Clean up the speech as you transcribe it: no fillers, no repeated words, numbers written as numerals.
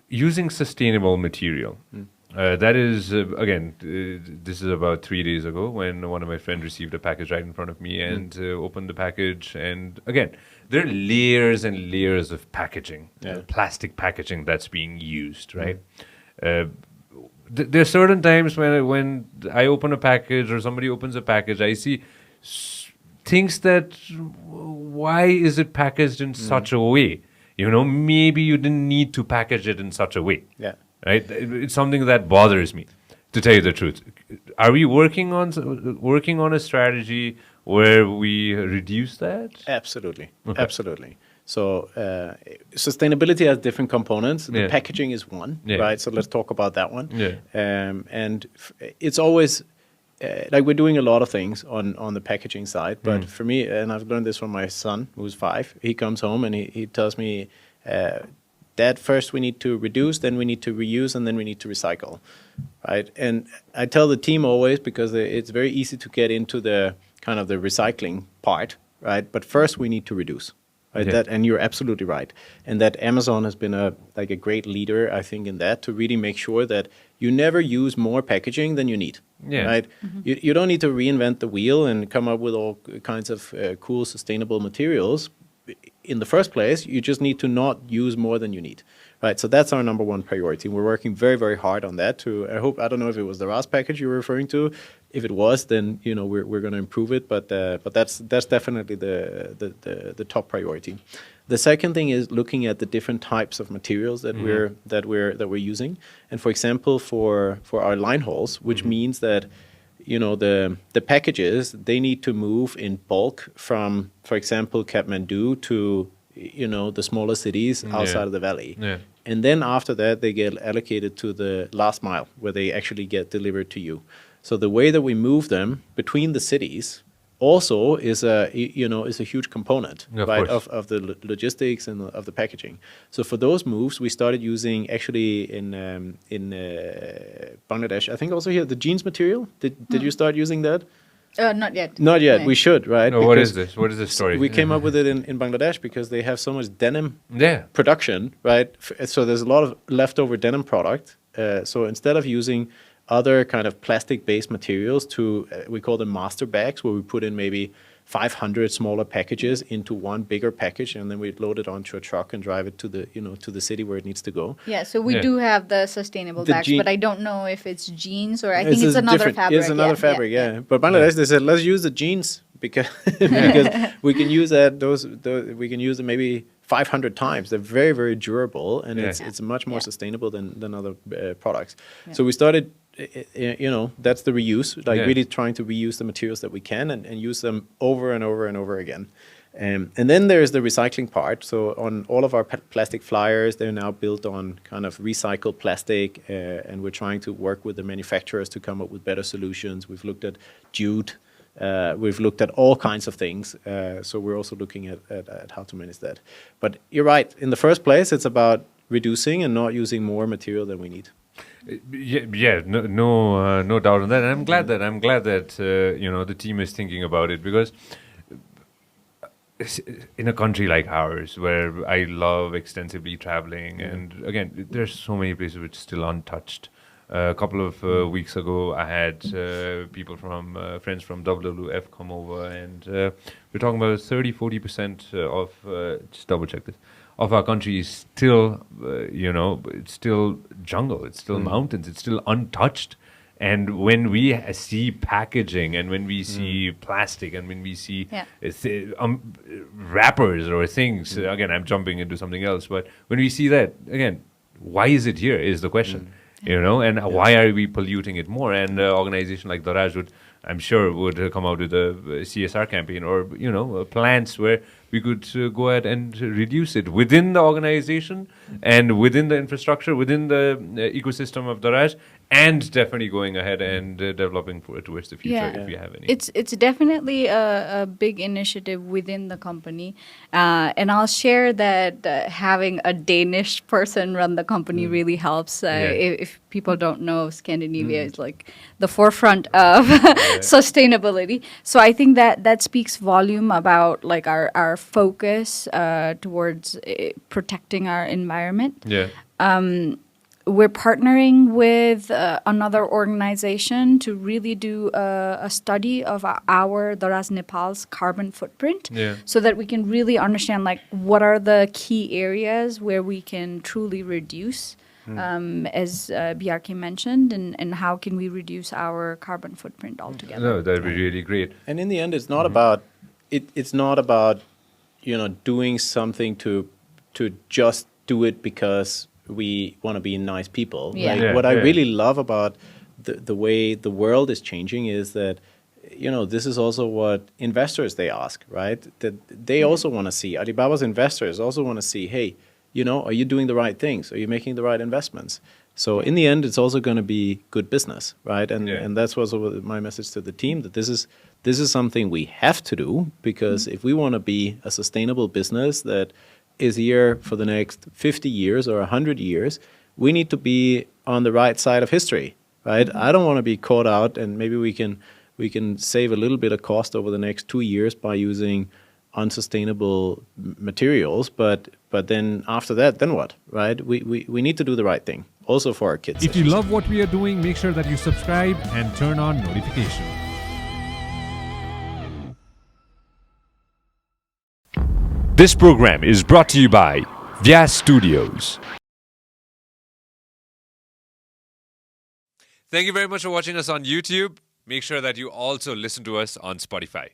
using sustainable material. That is, this is about 3 days ago when one of my friends received a package right in front of me and opened the package. And again, there are layers and layers of packaging, plastic packaging that's being used, right? There are certain times when I open a package or somebody opens a package, I see things that, why is it packaged in such a way? Maybe you didn't need to package it in such a way. Yeah. Right? It's something that bothers me, to tell you the truth. Are we working on a strategy where we reduce that? Absolutely. Okay. Absolutely. So sustainability has different components. The packaging is one, right? So let's talk about that one. And it's always like we're doing a lot of things on the packaging side. But for me, and I've learned this from my son, who's 5, he comes home and he tells me, Dad, first we need to reduce, then we need to reuse, and then we need to recycle, right? And I tell the team always, because it's very easy to get into the kind of the recycling part, right? But first we need to reduce, right? And you're absolutely right. And that Amazon has been a great leader, I think, in that, to really make sure that you never use more packaging than you need, right? You don't need to reinvent the wheel and come up with all kinds of cool, sustainable materials. In the first place, you just need to not use more than you need, right? So that's our number one priority. We're working very, very hard on that. I don't know if it was the Daraz package you were referring to. If it was, then we're going to improve it. But that's definitely the top priority. The second thing is looking at the different types of materials that we're using. And for example, for our line hauls, which means that the packages, they need to move in bulk from, for example, Kathmandu to, the smaller cities outside of the valley. And then after that, they get allocated to the last mile where they actually get delivered to you. So the way that we move them between the cities also is a huge component, right, of the logistics and of the packaging. So for those moves, we started using actually in Bangladesh. I think also here the jeans material. Did you start using that? Not yet. Not yet. No. We should, right? No, what is this? What is this story? We came up with it in Bangladesh because they have so much denim production, right? So there's a lot of leftover denim product. So instead of using other kind of plastic-based materials we call them master bags, where we put in maybe 500 smaller packages into one bigger package, and then we load it onto a truck and drive it to the city where it needs to go. Yeah, so we do have the sustainable bags, but I don't know if it's jeans or I think it's another fabric. It's another fabric, yeah. But Bangladesh, they said, let's use the jeans because we can use we can use them maybe 500 times. They're very, very durable, and it's much more sustainable than other products. So we started. That's the reuse, really trying to reuse the materials that we can and use them over and over and over again. And then there's the recycling part. So on all of our plastic flyers, they're now built on kind of recycled plastic, and we're trying to work with the manufacturers to come up with better solutions. We've looked at jute. We've looked at all kinds of things. So we're also looking at how to manage that. But you're right. In the first place, it's about reducing and not using more material than we need. No doubt on that. And I'm glad that the team is thinking about it, because in a country like ours, where I love extensively traveling, and again, there's so many places which are still untouched. A couple of weeks ago, I had friends from WWF come over, and we're talking about 30-40% of, just double check this, of our country is still, it's still jungle, it's still mountains, it's still untouched. And when we see packaging, and when we see plastic, and when we see wrappers or things, again, I'm jumping into something else, but when we see that, again, why is it here is the question, and why are we polluting it more? And an organization like Daraz I'm sure would come out with a CSR campaign, or plans where we could go ahead and reduce it within the organization and within the infrastructure, within the ecosystem of Daraz, and definitely going ahead and developing towards the future if you have any. It's definitely a big initiative within the company, and I'll share that having a Danish person run the company really helps. If people don't know, Scandinavia is like the forefront of sustainability. So I think that speaks volume about like our focus towards protecting our environment. we're partnering with another organization to really do a study of our Daraz Nepal's carbon footprint, so that we can really understand like what are the key areas where we can truly reduce, as BRK mentioned, and how can we reduce our carbon footprint altogether. No, that'd be really great. And in the end, it's not about it's not about doing something to just do it because we want to be nice people. What I really love about the way the world is changing is that, this is also what investors, they ask, right? That they also want to see, Alibaba's investors also want to see, hey, are you doing the right things? Are you making the right investments? So in the end, it's also going to be good business, right? And that's also my message to the team, that this is something we have to do, because if we want to be a sustainable business that is here for the next 50 years or 100 years, we need to be on the right side of history, right? I don't want to be caught out, and maybe we can save a little bit of cost over the next 2 years by using unsustainable materials, but then after that, then what, right? We need to do the right thing, also for our kids. If you love what we are doing, make sure that you subscribe and turn on notifications. This program is brought to you by Vyas Studios. Thank you very much for watching us on YouTube. Make sure that you also listen to us on Spotify.